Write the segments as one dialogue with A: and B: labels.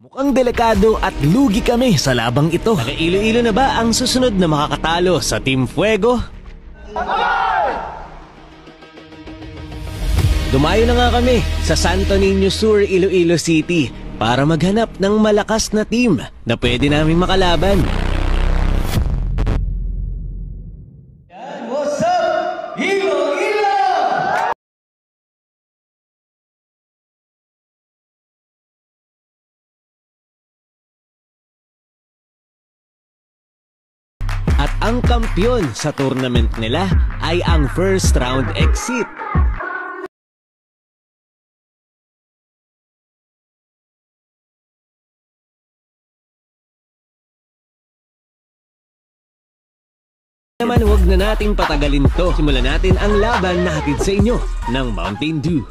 A: Mukhang delikado at lugi kami sa labang ito. Naka-ilo-ilo na ba ang susunod na makakatalo sa Team Fuego? Dumayo na nga kami sa Santo Niño Sur, Iloilo City para maghanap ng malakas na team na pwede naming makalaban.
B: What's up, Iloilo?
A: At ang kampiyon sa tournament nila ay ang first round exit. Naman huwag na nating patagalin to. Simulan natin ang laban na hatid sa inyo ng Mountain Dew.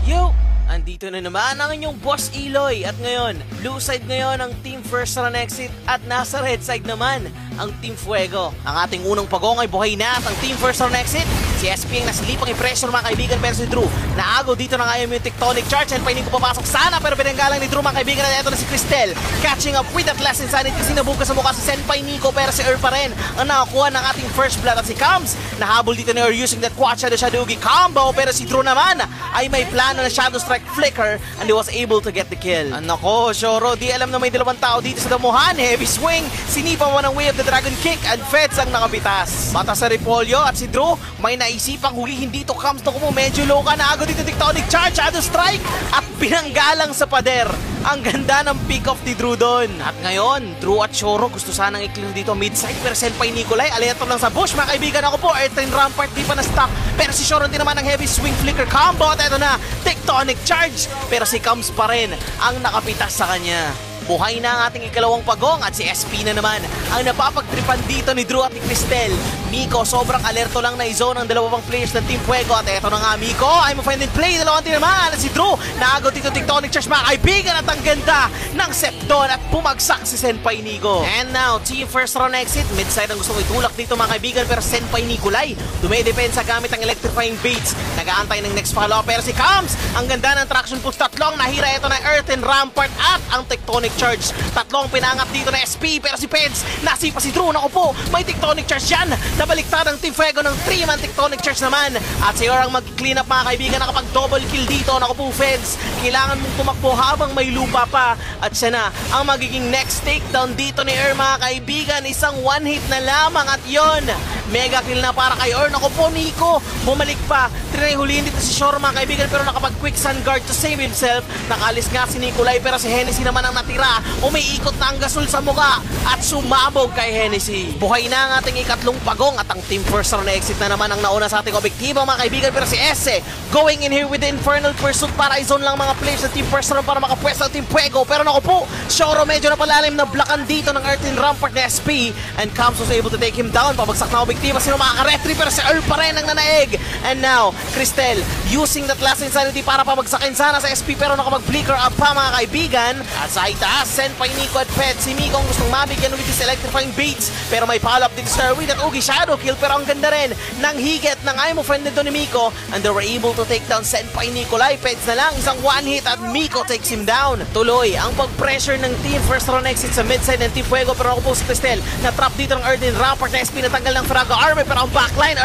C: Yo! Andito na naman ang inyong Boss Eloy at ngayon, blue side ngayon ang Team First Run Exit at nasa red side naman ang Team Fuego. Ang ating unang pagong ay buhay na at ang Team First Run Exit, si SP ang nasilipang i-pressure mga kaibigan pero si Drew naagaw dito na ngayon yung tectonic charge and pwedeng ko papasok sana pero pinanggalang ni Drew mga kaibigan at ito na si Cristel catching up with that last insanity kasi nabuga sa mukha si Senpai Nico pero si Earl pa rin ang nakakuha ng ating first blood at si Kams nahabol dito ni Earl using that Quad Shadow Shadowgi combo pero si Drew naman ay may plano na Shadow Strike Flicker and he was able to get the kill. Nako, Shoro, di alam na may dalawang tao dito sa damuhan. Heavy swing, sinipa mo ng way of the Dragon Kick and Feds ang nakapitas. Mata sa Repolyo at si Drew may naisipang hulihin dito. Kams na kumo, medyo low ka na agad dito tectonic charge, Shadow Strike at binanggalang sa pader. Ang ganda ng pick-off ni Drew doon. At ngayon, Drew at Shoro gusto sanang i-clear dito mid-side pero Senpai Nikolai, aleto lang sa bush. Mga kaibigan ako po, Earthline Rampart di pa na-stock. Pero si Shoro din naman ng heavy swing flicker combo at eto na, tectonic charge. Pero si Kams pa rin ang nakapitas sa kanya. Buhay na ang ating ikalawang pagong at si SP na naman ang napapagtripan dito ni Drew at ni Cristel. Miko, sobrang alerto lang na i-zone ang dalawang players ng Team Fuego at eto na nga Miko, I'm a find and play, dalawang din naman at si Drew, naagaw dito tectonic charge mga kaibigan at ang ganda ng Septon at pumagsak si Senpai Nico. And now, Team First Round Exit, mid-side ang gustong itulak dito mga kaibigan pero Senpai Nikolai, dumedepensa gamit ang electrifying baits, nag-aantay ng next follow pero si Kams, ang ganda ng traction push, tatlong nahira ito ng Earth and Rampart at ang tectonic charge. Tatlong pinangat dito na SP pero si Peds nasipa si Drew. Naku po, may tectonic charge yan. Nabaliktad ang Team Fuego ng 3-man tectonic charge naman. At si Yor ang mag-clean up mga kaibigan. Nakapag double kill dito. Naku po Feds, kailangan mong tumakbo habang may lupa pa. At siya na ang magiging next takedown dito ni Yor mga kaibigan. Isang one hit na lamang at yon, mega kill na para kay Yor. Naku po Nico, bumalik pa. Trinay huliin dito si Shore mga kaibigan pero nakapag quick sun guard to save himself. Nakalis nga si Nikolai pero si Hennessy naman ang natira. Umiikot na ang gasol sa mukha at sumabog kay Hennessy. Buhay na ang ating ikatlong pagong at ang Team First Round Exit na naman ang nauna sa ating objektibo mga kaibigan pero si Ese going in here with the Infernal Pursuit para i-zone lang mga players ng Team First Round para makapwesto ang Team Fuego pero naku po, Shoro medyo napalalim na blockan dito ng Earth and Rampart na SP and Kams was able to take him down. Pabagsak na objektibo sino makaka-retry pero si Earl pa rin ang nanaig and now Cristel using that last insanity para pabagsakin sana sa SP pero nakapag-flicker up pa mga kaibigan at sa itaas Senpai Nico at Ped, si Miko ang gustong mabigyan with this electrifying baits pero may follow-up dito sa with that Ugi Shadow kill pero ang ganda rin ng higit ng I'm offended to ni Miko and they were able to take down Senpai Nikolai. Peds na lang, isang one hit at Miko takes him down. Tuloy ang pag-pressure ng Team First Round Exit sa mid-side ng Team Fuego pero ako po si Cristel na-trap dito ng Earthen Rampart na SP natanggal ng Frago Army pero ang backline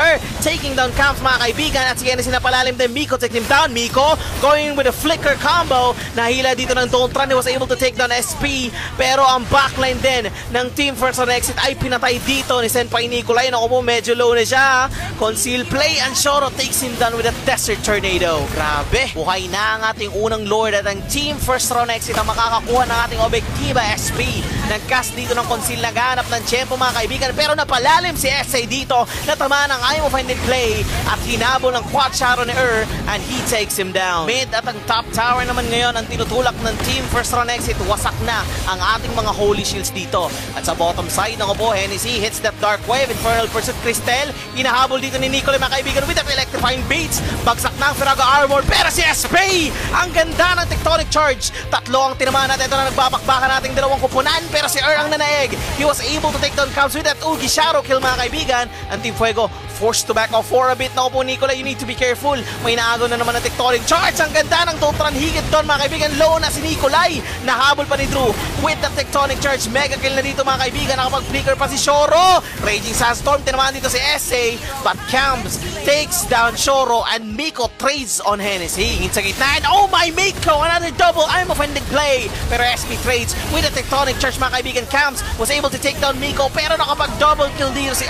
C: taking down Camps mga kaibigan at si Hennessy napalalim din. Miko take him down. Miko going with a flicker combo, nahila dito ng Dontran, he was able to take down SP pero ang backline din ng Team First Round Exit ay pinatay dito ni Senpai Nikolai. Naku po, medyo low na siya. Conceal play and Shoro takes him down with a Desert Tornado. Grabe, buhay na ang ating unang Lord at ang Team First Round Exit ang makakakuha ng ating objektiba SP. Nag-cast dito ng Conceal, naghanap ng tempo mga kaibigan pero napalalim si SA dito, natama ng I'm of Find and Play at hinabol ng Quad Shadow ni and he takes him down. Mid at ang top tower naman ngayon ang tinutulak ng Team First Round Exit. Wasak na ang ating mga Holy Shields dito. At sa bottom side ng po, Hennessy hits that Dark Wave. Infernal Pursuit Cristel, hinahabol dito ni Nicolai mga kaibigan with that electrifying baits. Bagsak na ang Firaga Armor pero si SP, ang ganda ng tectonic charge. Tatlo ang tinamaan natin. Ito na nagbabakbakan nating dalawang kupunan pero si ang nanaeg. He was able to take down Camps with that Ugi Shadow kill mga kaibigan. Ang Team Fuego forced to back off for a bit. Naku po Nicola, you need to be careful. May naagaw na naman ng Tectonic Charge. Ang ganda ng Totran higit doon mga kaibigan. Low na si Nicolai. Nahabol pa ni Drew with the Tectonic Charge. Mega kill na dito mga kaibigan. Nakapag-flicker pa si Shoro. Raging Sandstorm. Tinamaan dito si SA. But Camps takes down Shoro and Miko trades on Hennessy. Sa gitna. And oh my Miko! Another double. I'm offended play. Pero SP trades with the Tectonic Charge mga kaibigan. Camps was able to take down Miko pero nakapag-double kill dito si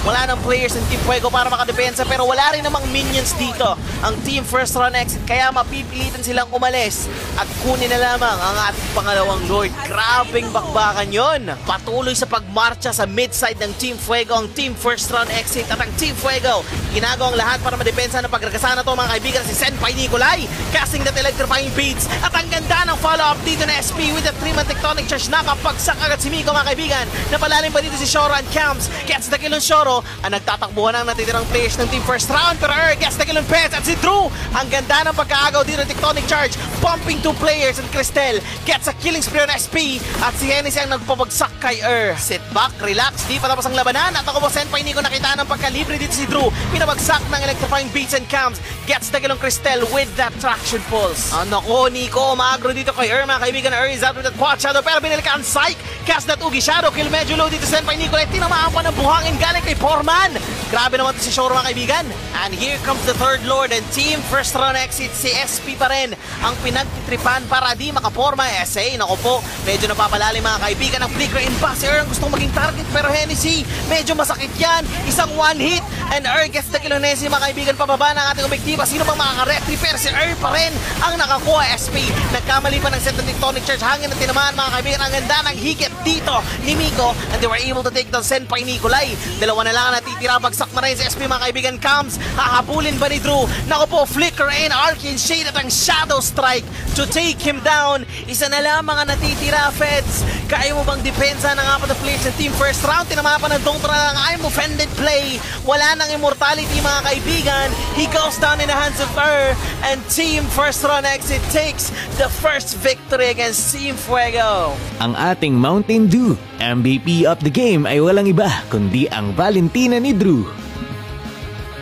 C: Wala nang players ng Team Fuego para makadepensa pero wala rin namang minions dito ang Team First Run Exit kaya mapipilitan silang umalis at kunin na lamang ang ating pangalawang Lord. Grabing bakbakan yon. Patuloy sa pagmarcha sa mid-side ng Team Fuego ang Team First Run Exit at ang Team Fuego ginagawa ang lahat para madepensa ng pagragasa na to mga kaibigan si Senpai Nicolai casting that electrifying beats at ang ganda ng follow-up dito na SP with the 3-man Tectonic Charge. Nakapagsak agad si Miko mga kaibigan. Napalalim pa dito si Shoro and Camps gets the kill on Shoro ang nagtatakbuhan ang natitirang players ng Team First Round pero gets the kill on Pets at si Drew ang ganda ng pagkaagaw dito ng Tectonic Charge pumping 2 players and Cristel gets a killing spree on SP at si Hennessy ang nagpabagsak kay Sit back, relax, di pa tapos ang labanan at ako po Senpai Nico nakita ng pagkalibre dito si Drew pinabagsak ng electrifying beats and Camps gets the kill on Cristel with that traction pulse. Nako Nico, maagro dito kay mga kaibigan. Is out with that quad shadow pero binalikan Psych cast that Ugi Shadow kill medyo low dito Senpai Nico at tinamaan pa ng buhangin galing kay Foreman. Grabe naman ito si Shoro mga kaibigan. And here comes the third Lord and Team First Run Exit si SP pa rin ang pinagtitripan para di makaporma SA. Naku po, medyo napapalalim mga kaibigan ang flicker in back. Si ang gustong maging target pero Hennessy medyo masakit yan. Isang one hit and gets the kill on Hennessy mga kaibigan. Pababa ng ating objektiba. Sino bang makaka-retry pero si pa rin ang nakakuha SP. Nagkamali pa ng set ng Tectonic Charge. Hangin na tinamaan mga kaibigan. Ang ganda ng higit dito ni Miko and they were able to take down Senpai Nicolai. Dalawa na lang ang natitira. Bagsak na rin si SP mga kaibigan. Camps, hahabulin ba ni Drew? Naku po, flicker in, Arcane Shade at ang Shadow Strike to take him down. Isa na lamang ang natitira, Feds. Kaya mo bang depensa ng apat na players sa Team First Round? Tinamapa ng Dongtra ng I'm offended play. Wala nang immortality mga kaibigan. He goes down in the hands of and Team First Run Exit takes the first victory against Team Fuego.
A: Ang ating Mountain Dew MVP of the game ay walang iba kundi ang Valentina ni Drew.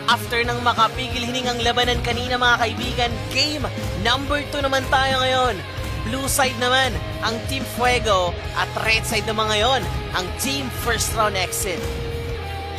C: After ng makapigil hiningang labanan kanina mga kaibigan, game number 2 naman tayo ngayon. Blue side naman ang Team Fuego at red side naman ngayon ang Team First Round Exit.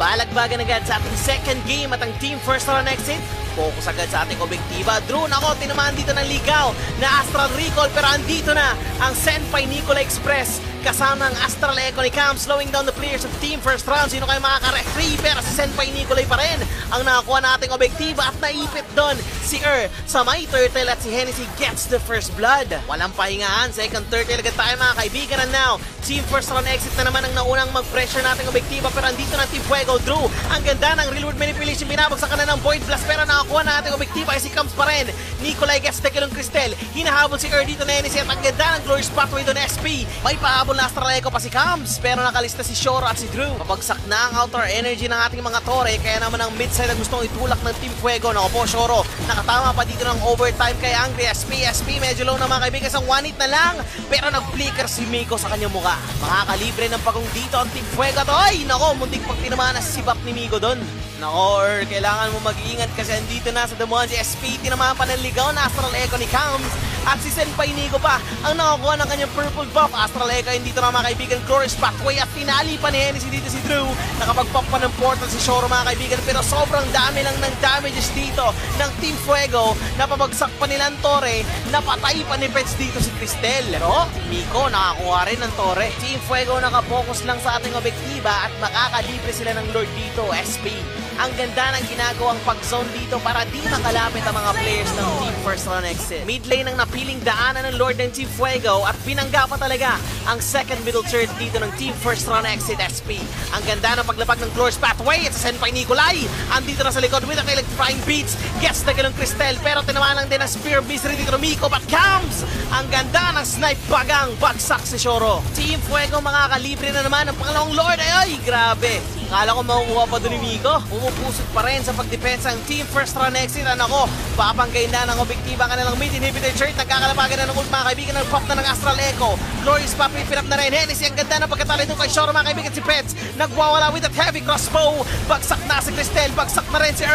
C: Balagbagan agad sa ating second game at ang Team First Round Exit focus agad sa ating objektiba. Drew, nako, tinamaan dito ng ligaw na Astral Recall pero andito na ang Senpai Nicola Express kasama ang Astral Echo ni Cam slowing down the players of Team First Round. Sino kayo makaka-referee pero si Senpai Nicolai pa rin ang nakakuha nating objektiba at naipit doon si sa may turtle at si Hennessy gets the first blood. Walang pahingahan, second turtle agad tayo mga kaibigan. And now, Team First Round Exit na naman ang naunang mag-pressure nating objektiba pero andito na Team Fuego. Drew, ang ganda ng real world manipulation, binabagsakan na ng Void Blast pero nakakuha nating objektiba ay si Camps pa rin. Nicolai gets the kill on Cristel, hinahabol si dito na Hennessy at ang ganda ng Glorious Pathway doon SP. May pahabol na Astral Echo pa si Camps pero nakalista si Shoro at si Drew. Pabagsak na ang outer energy ng ating mga tore kaya naman ang mid-side na gustong itulak ng Team Fuego. Naku po, Shoro, nakatama pa dito ng overtime kay Angry. SP medyo low na mga kaibigan, isang one hit na lang pero nag-flicker si Miko sa kanyang muka. Makakalibre ng pagong dito ang Team Fuego to. Ay, nako, muntik pag tinamaan na si Bap ni Miko doon. Nako, kailangan mo mag-iingat kasi andito na sa damuhan si SP. Tinamaan pa ng ligaw na Astral Echo ni Camps at si Senpai Nico pa ang nakakuha ng kanyang purple buff. Astral Echo dito na mga kaibigan, Glorious Pathway at finali pa ni Hennessy dito si Drew. Nakapag-pop pa ng portal si Shoro mga kaibigan pero sobrang dami lang ng damages dito ng Team Fuego. Napabagsak pa nilang Torre, napatay pa ni Pets dito si Cristel. Pero Miko nakakuha rin ng Torre. Team Fuego nakapokus lang sa ating objektiba at makakalibre sila ng Lord dito, SP. Ang ganda ng ginagawang pag-zone dito para di makalapit ang mga players ng Team First Round Exit. Mid lane ang napiling daanan ng Lord ng Team Fuego at binangga pa talaga ang second middle third dito ng Team First Round Exit SP. Ang ganda ng paglapag ng Glorious Pathway at sa Senpai Nicolai. Andito na sa likod with ang electrifying beats. Gets na kilong Cristel pero tinamaan lang din ang Spear Misery dito ng Miko but Camps! Ang ganda ng snipe bagang bagsak si Shoro. Team Fuego makakalibre na naman ang pangalawang Lord. Ay, grabe! Akala ko makukuha pa doon ni Miko. Pumupusot pa rin sa pagdepensa ng Team First Run Exit. Ako, papanggayin na ng objektiba kanilang mid inhibitor chart. Nagkakalabagan na ng ult mga kaibigan. Nag-pop na ng Astral Echo. Glorious pa, pinap na rin. Hennessy, ang ganda ng pagkatali doon kay Shoro mga kaibigan. Si Pets, nagwawala with that heavy crossbow. Bagsak na si Cristel, bagsak na rin si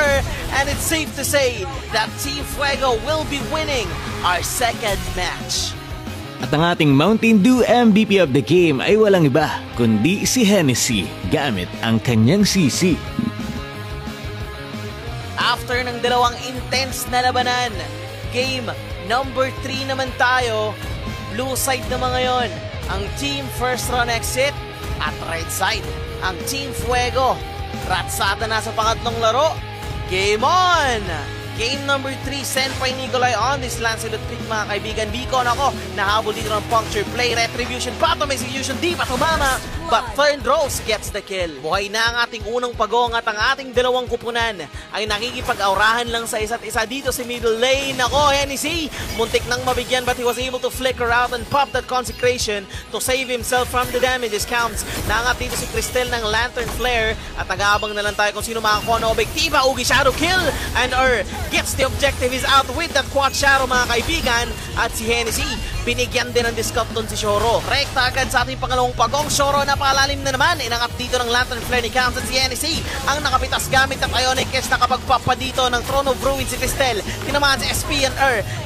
C: and it's safe to say that Team Fuego will be winning our second match.
A: At ang ating Mountain Dew MVP of the game ay walang iba kundi si Hennessy gamit ang kanyang sisi.
C: After ng dalawang intense na labanan, game number 3 naman tayo. Blue side naman ngayon ang Team First Run Exit at right side ang Team Fuego. Ratsada na sa pangatlong laro. Game on! Game number 3, Senpai Nikolai on this Lancelot pick mga kaibigan. Beacon ako, nahabol dito ng puncture play, retribution, bottom execution, di pa tumama. But Third Rose gets the kill. Buhay na ang ating unang pagong at ang ating dalawang kupunan ay nakikipag-aurahan lang sa isa't isa dito sa middle lane. Ako, Hennessy, muntik nang mabigyan but he was able to flicker out and pop that consecration to save himself from the damages. Counts, naangat dito si Cristel ng Lantern Flare at nag-aabang na lang tayo kung sino makakuha ng objektiba. Ugi Shadow kill and gets the objective, is out with that quad shadow mga kaibigan. At si Hennessy, binigyan din ng discount doon si Shoro. Rekta agad sa ating pangalawang pagong. Shoro napakalalim na naman. Inangat dito ng Lantern Flare ni Counts at si Hennessy ang nakapitas gamit ng Ionic Kiss. Nakapagpapa dito ng Throne of Ruin si Cristel. Tinamaan si SP and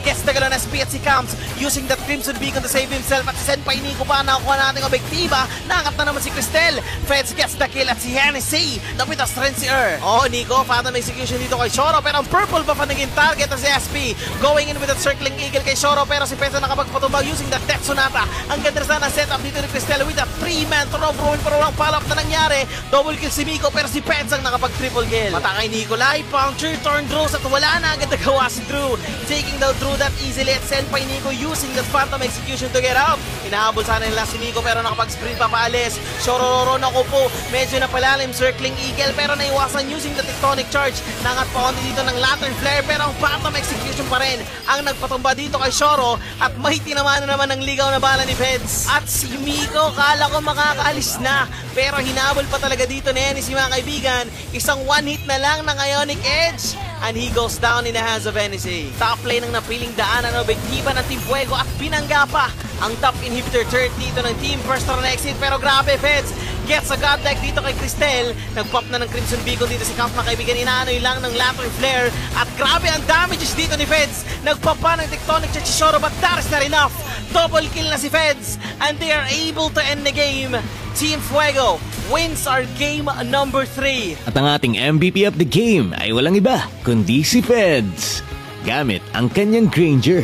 C: gets the galon SP at si Counts using that Crimson Beacon to save himself. At si Senpai Nico pa nakukuha nating objektiba. Nangat na naman si Cristel. Feds gets the kill at si Hennessy napitas rin si Oh, Nico, fathom execution dito kay Shoro pero ang purple pa naging target na si SP. Going in with that circling eagle kay Shoro pero si Pesa nakapagpatumbag using that Death Sonata. Ang ganda sana setup dito ni Cristel with that 3-man Throne of Ruin pero walang follow-up na nangyari. Double kill si Miko pero si Pets ang nakapag-triple kill. Mata kay Nikolai, puncture, turn Rose at wala na agad nagawa si Drew. Taking down Drew that easily at Senpai Nico using that phantom execution to get out. Inahabol sana nila si Nico pero nakapag-sprint pa paalis. Shororo naku po, medyo napalalim circling eagle pero naiwasan using the tectonic charge. Nangat pa konti dito ng Lantern Flare pero ang phantom execution pa rin ang nagpatumba dito kay Shoro at may tinamaan na naman ng ligaw na bala ni Peds. At si Miko, kala ko makakaalis na pero hinabol pa talaga dito ni Hennessy mga kaibigan. Isang one hit na lang ng Ionic Edge and he goes down in the hands of Hennessy. Top lane ang napiling daanan ng objektiba ng Team Fuego at binangga pa ang top inhibitor turret dito ng Team First Run Exit pero grabe Peds gets a godlike dito kay Cristel. Nag-pop na ng Crimson Beacon dito si Camp mga kaibigan. Inaanoy lang ng Lantern Flare at grabe ang damages dito ni Feds. Nag-pop pa ng Tectonic Chichisoro but that is not enough. Double kill na si Feds and they are able to end the game. Team Fuego wins our game number 3.
A: At ang ating MVP of the game ay walang iba kundi si Feds gamit ang kanyang Granger.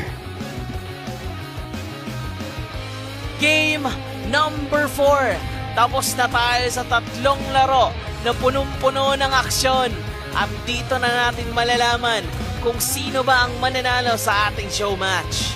C: Game number 4. Tapos na tayo sa tatlong laro na punong-puno ng aksyon. At dito na natin malalaman kung sino ba ang mananalo sa ating show match.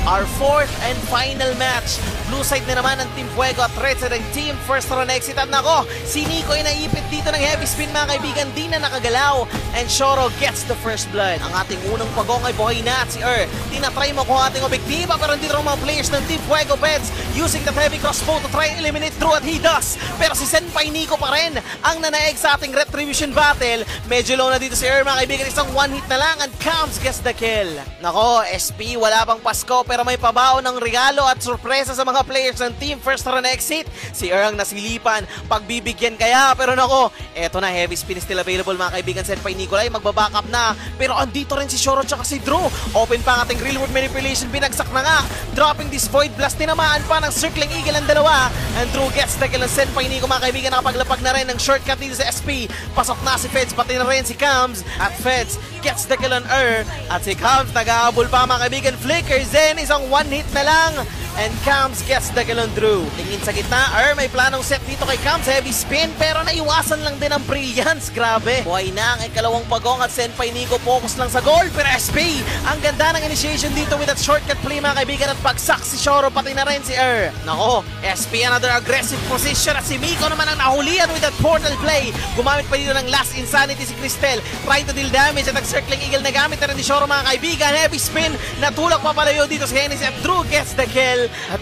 C: Our fourth and final match. Blue side na naman ng Team Fuego at red side ng Team First Run Exit. At nako, si Nico ay naipit dito ng heavy spin mga kaibigan. Di na nakagalaw. And Shoro gets the first blood. Ang ating unang pagong ay buhay na at si tinatry mo kung ating objektiba pero dito ang mga players ng Team Fuego Pets using that heavy crossbow to try and eliminate Drew at he does. Pero si Senpai Nico pa rin ang nanaeg sa ating retribution battle. Medyo low na dito si mga kaibigan. Isang one hit na lang and Camps gets the kill. Nako, SP wala pang Pasko pero may pabao ng regalo at sorpresa sa mga players ng Team First Run Exit. Si ang nasilipan, pagbibigyan kaya pero nako, eto na heavy spin is still available mga kaibigan. Senpai Nikolai magbaback up na pero andito rin si Shoro tsaka si Drew. Open pa ang ating real world manipulation, binagsak na nga. Dropping this void blast, tinamaan pa ng circling eagle ang dalawa and Drew gets the kill ng Senpai Nico mga kaibigan. Nakapaglapag na rin ng shortcut dito sa SP. Pasok na si Feds, pati na rin si Cams at Feds gets the kill on at si Cams nag-aabol pa mga kaibigan. Flicker Zen, isang one hit na lang and Cams gets the kill on Drew. Tingin sa gitna, may planong set dito kay Cams, heavy spin pero naiwasan lang din ang brilliance. Grabe, buhay na ang ikalawang pagong at Senpai Nico focus lang sa goal pero SP, ang ganda ng initiation dito with that shortcut play mga kaibigan at pagsak si Shoro pati na rin si Nako, SP another aggressive position at si Miko naman ang nahulian with that portal play. Gumamit pa dito ng last insanity si Cristel trying to deal damage at circling eagle na gamit na rin ni Shoro mga kaibigan. Heavy spin, natulak pa palayo dito si Hennessy at Drew gets the kill. At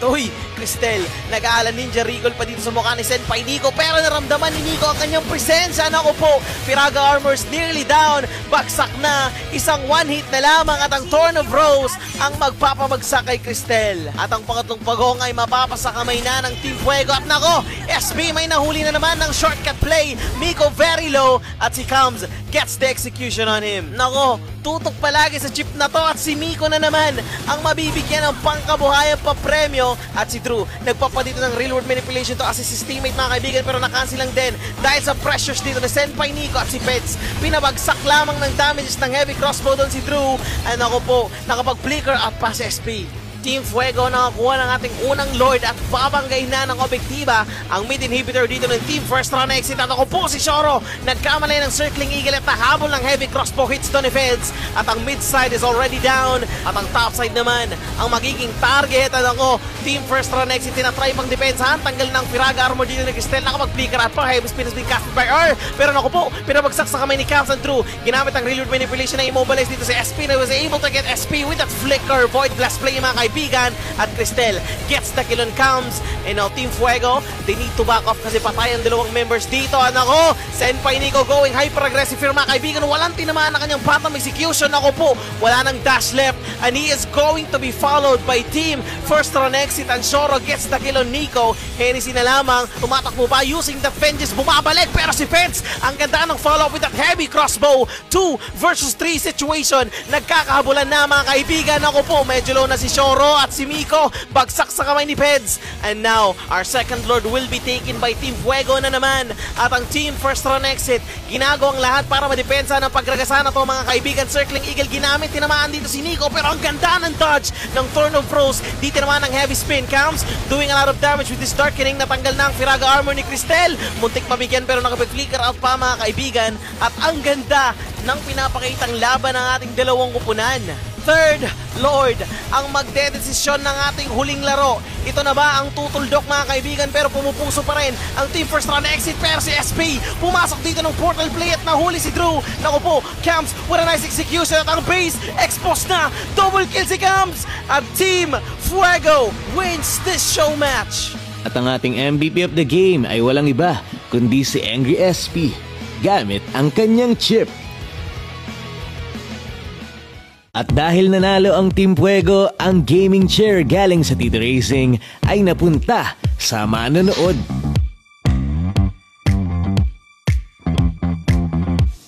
C: Cristel. Nag-aalan Ninja Regal pa dito sa mukha ni Senpai Nico, pero naramdaman ni Nico ang kanyang presensya. Naku po, Firaga Armor's nearly down. Baksak na, isang one hit na lamang at ang Thorn of Rose ang magpapabagsak kay Cristel. At ang pangatlong pagong ay mapapasa kamay na ng Team Fuego. At nako, SB may nahuli na naman ng shortcut play. Miko very low at si Kams gets the execution on him. Nako, tutok palagi sa chip na to at si Miko na naman ang mabibigyan ng pangkabuhayan pa premyo. At si Drew nagpapadito ng real world manipulation to assist his teammate mga kaibigan, pero nakancel lang din dahil sa pressures dito na Senpai Nico at si Pets. Pinabagsak lamang ng damages ng heavy crossbow doon si Drew. Ay nako po, nakapag-flicker at pa si SP. Team Fuego nakakuha ng ating unang Lord at babanggay na ng objektiba ang mid inhibitor dito ng Team First Run Exit. At ako po si Shoro, nagkamalay ng Circling Eagle at nahabol ng heavy crossbow hits to ni Feds. At ang mid side is already down at ang top side naman ang magiging target. At ako, Team First Run Exit tinatry pang depensahan, tanggal ng Firaga Armor dito ni Cristel, nakapag-flicker at pa heavy spin has been casted by R. Pero ako po, pinabagsak sa kamay ni Caps and Drew. Ginamit ang real world manipulation na immobilize dito si SP na was able to get SP with that flicker void blast play mga kaibigan. At Cristel gets the kill on Kams. And now Team Fuego, they need to back off kasi patay ang dalawang members dito. At ako, Senpai Nico going hyper-aggressive here mga kaibigan. Walang tinamaan na kanyang bottom execution. Ako po, wala nang dash left. And he is going to be followed by Team First Run Exit. And Shoro gets the kill on Nico. Hennessy na lamang, tumatakbo pa using the vengeance. Bumabalik pero si Pence, ang ganda ng follow-up with that heavy crossbow. 2 versus 3 situation. Nagkakahabulan na mga kaibigan. Ako po, medyo low na si Shoro at si Miko, bagsak sa kamay ni Peds. And now, our second Lord will be taken by Team Fuego na naman. At ang Team First Run Exit, ginagawa ang lahat para madepensa ng pagragasan na to mga kaibigan. Circling Eagle ginamit, tinamaan dito si Nico, pero ang ganda ng dodge ng Thorn of Rose. Di tinamaan ng heavy spin. Kams doing a lot of damage with this darkening. Natanggal na ang Firaga Armor ni Cristel. Muntik mabigyan pero nakapag-flicker out pa mga kaibigan. At ang ganda ng pinapakitang laban ng ating dalawang kupunan. Third Lord ang magdedesisyon ng ating huling laro. Ito na ba ang tutuldok mga kaibigan, pero pumupuso pa rin ang Team First Run Exit. Pero si SP pumasok dito ng portal play at nahuli si Drew. Naku po, Camps with a nice execution at ang base exposed na. Double kill si Camps at Team Fuego wins this show match.
A: At ang ating MVP of the game ay walang iba kundi si Angry SP gamit ang kanyang chip. At dahil nanalo ang Team Fuego, ang gaming chair galing sa Tito Racing ay napunta sa manonood.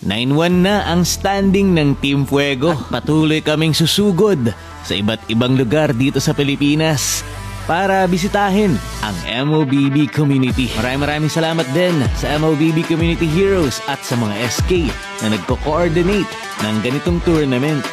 A: 9-1 na ang standing ng Team Fuego at patuloy kaming susugod sa iba't ibang lugar dito sa Pilipinas para bisitahin ang MOBB community. Maraming salamat din sa MOBB Community Heroes at sa mga SK na nagko-coordinate ng ganitong tournament.